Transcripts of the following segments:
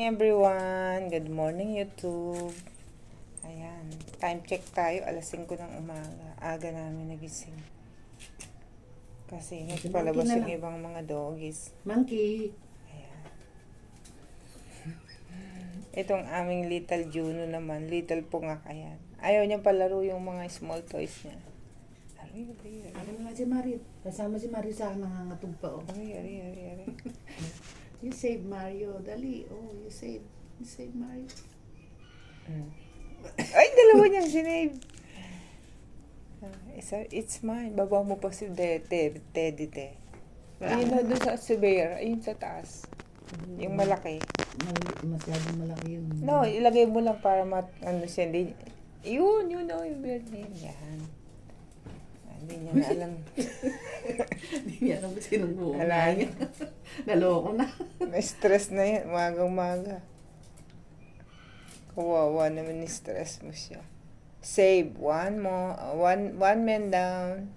Everyone, good morning YouTube. Ayan, time check tayo, alas 5 ng umaga. Aga namin nagising. Kasi nagpalabas Monkey na yung lang. ibang mga doggies. Monkey. Ayan. Itong aming little Juno naman, little pungak, ayan. Ayaw niya palaro yung mga small toys niya. Ari. Ako na lang si Marit. Kasama si Marit sa akin, nangangatog pa. Oh. Ari. You save Mario. Dali. Oh, you save Mario. Ay, dalawa niyang sinave. It's mine. Baba mo pa si Teddy. Ayun na doon sa Bear. Ayun sa taas. Yung malaki. Masyadong malaki yun. No, ilagay mo lang para ano siya. Yun yung bird name. Yan. Hindi niya na alam. Hindi niya alam kung sinong buo. Ala niya. Naloko na. Na-stress na yan. Magang-maga. Kawawa naman ni-stress mo siya. Save. One more. One man down.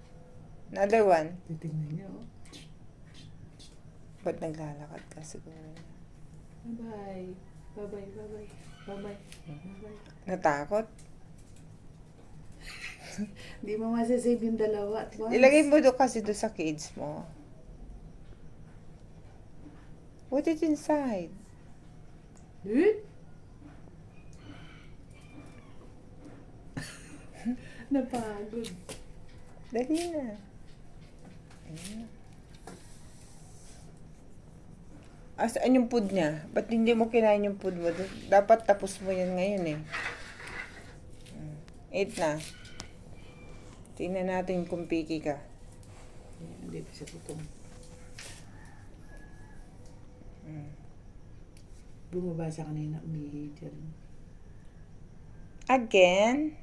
Another one. Titignan niya, oh. Ba't naglalakad ka siguro? Bye-bye. Bye-bye. Natakot? Hindi mo masasave yung dalawa at once. Ilagay mo doon kasi doon sa cage mo. Put it inside. Dude? Napagod. Dali na. Ayan. Saan yung food niya? Ba't hindi mo kinain yung food mo? Dapat tapos mo yan ngayon eh. 8 na. Tingnan natin kung picky ka. Ayan, dito siya tutong. Bumaba siya kanina, umihi dyan. Again?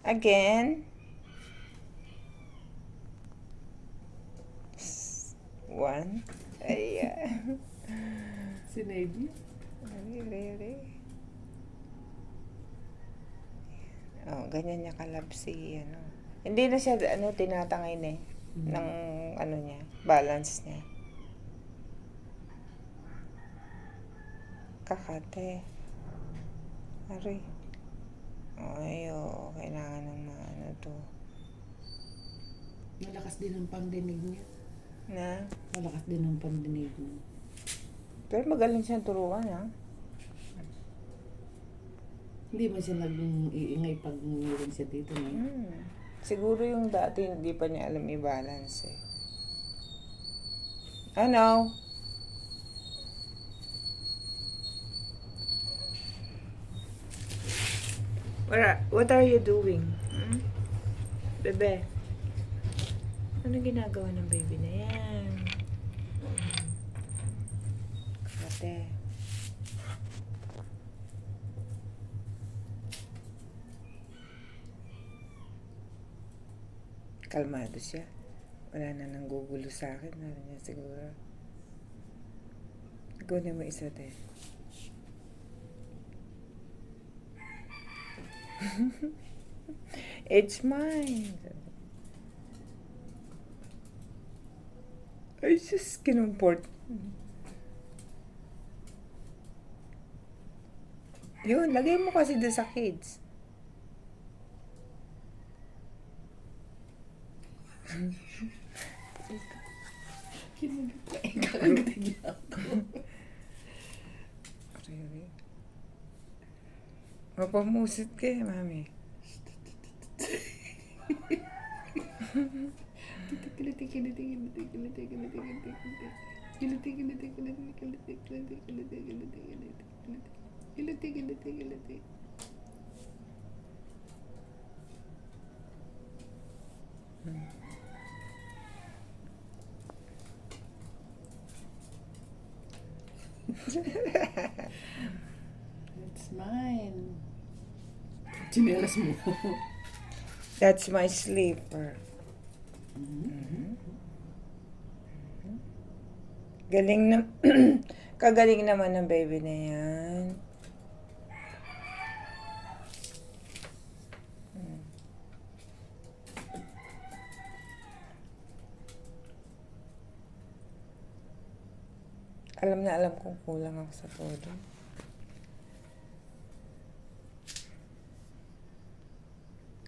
Again? 1. Ayan. Si Navy? Ari. Oh, ganyan niya kalab si ano. Hindi na siya tinatangay na ng ano niya, balance niya. Kakate. Ari. Ay, kailangan ng ano to. Malakas din ang pangdinig niya. Na? Malakas din ang pangdinig niya. Pero magaling siyang turuan, ha? Hindi man siya nag-iingay pag meron siya dito. Siguro yung dati hindi pa niya alam i-balance eh. Ano? What are you doing? Bebe? Ano ginagawa ng baby na yan? Kate. Kalmado siya. Wala na nang gugulo sa akin. Naroon niya siguro. Kunin mo isa din. It's mine. Ay, just kinumport. Yun, lagay mo kasi doon sa kids. Kakagitin niya ako. Really? Mapamusit ka eh, mami. It's mine. Chinelas mo. That's my sleeper. Galing na, kagaling naman ng baby na yan. Alam na alam kong kulang ako sa todo.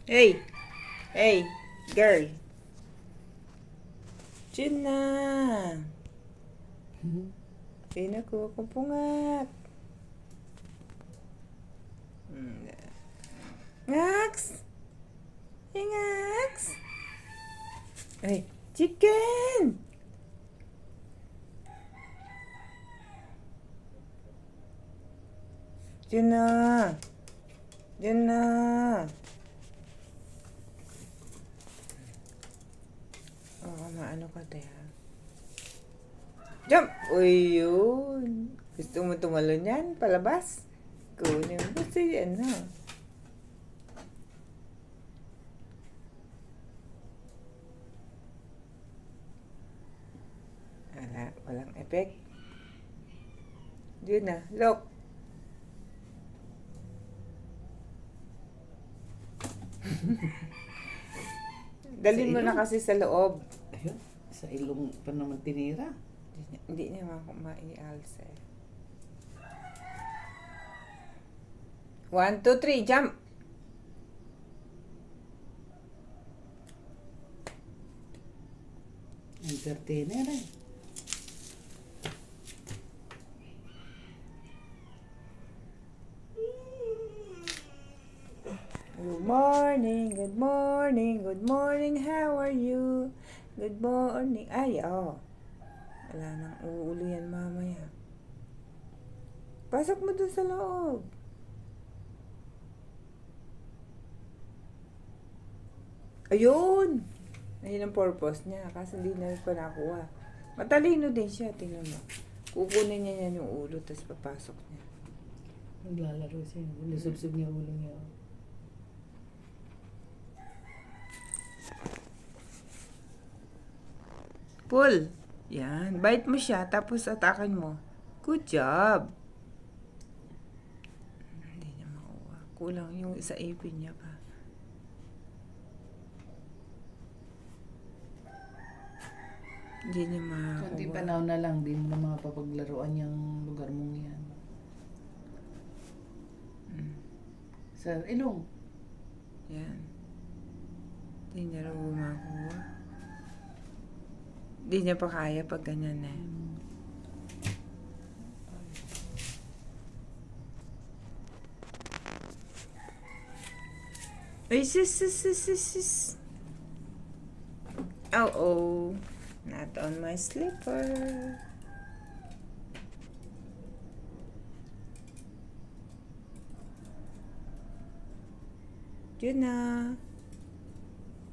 Hey! Hey! Girl! Diyan na! Pinakuha kong pungat. Ngax! Hey, Ngax! Ay, chicken! Diyan na! Diyan na! Oo, maano ka tayo. Jump! Uy, yun. Gusto mo tumalon yan? Palabas? Kunin mo si ano. Walang effect. Yun na. Look. Dalhin mo na kasi sa loob. Ayun, sa ilong pa naman tinira. Hindi niya maialsa. 1, 2, 3, jump! Entertainer eh. Good morning, good morning, good morning, how are you? Good morning. Ay, oh. Wala nang uulo yan mamaya. Pasok mo dun sa loob. Ayun! Ayun ang purpose niya. Kasi hindi na ko nakuha. Matalino din siya. Tingnan mo. Kukunin niya yan yung ulo tapos papasok niya. Naglalaro siya. Lusubsub niya ulo niya. Pull. Yan. Bite mo siya tapos atakan mo. Good job. Hindi niya makuha. Kulang yung sa ipin niya pa. Hindi niya makakuha. Kunting panahon na lang, di mo na makapapaglaruan yung lugar mong yan. Sa ilong. Yan. Hindi niya raw makuha. Hindi niya pa kaya pag ganyan eh. Ay, sis. Oh. Not on my slipper. Yun na.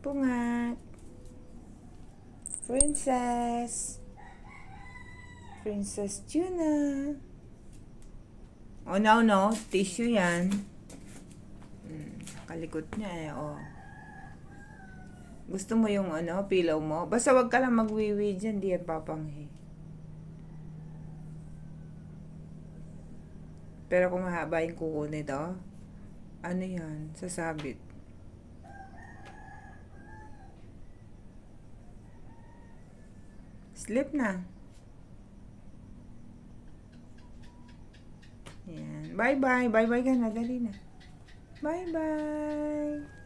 Pungat. Princess Tuna. Oh, no. Tissue yan. Kalikot niya eh, oh. Gusto mo yung pillow mo? Basta wag ka lang magwiwi dyan, di yan papanghi. Pero kung mahaba yung kuko nito, ano yan? Sasabit. Slip na. Yan. Bye-bye. Bye-bye ka na. Dali na. Bye-bye.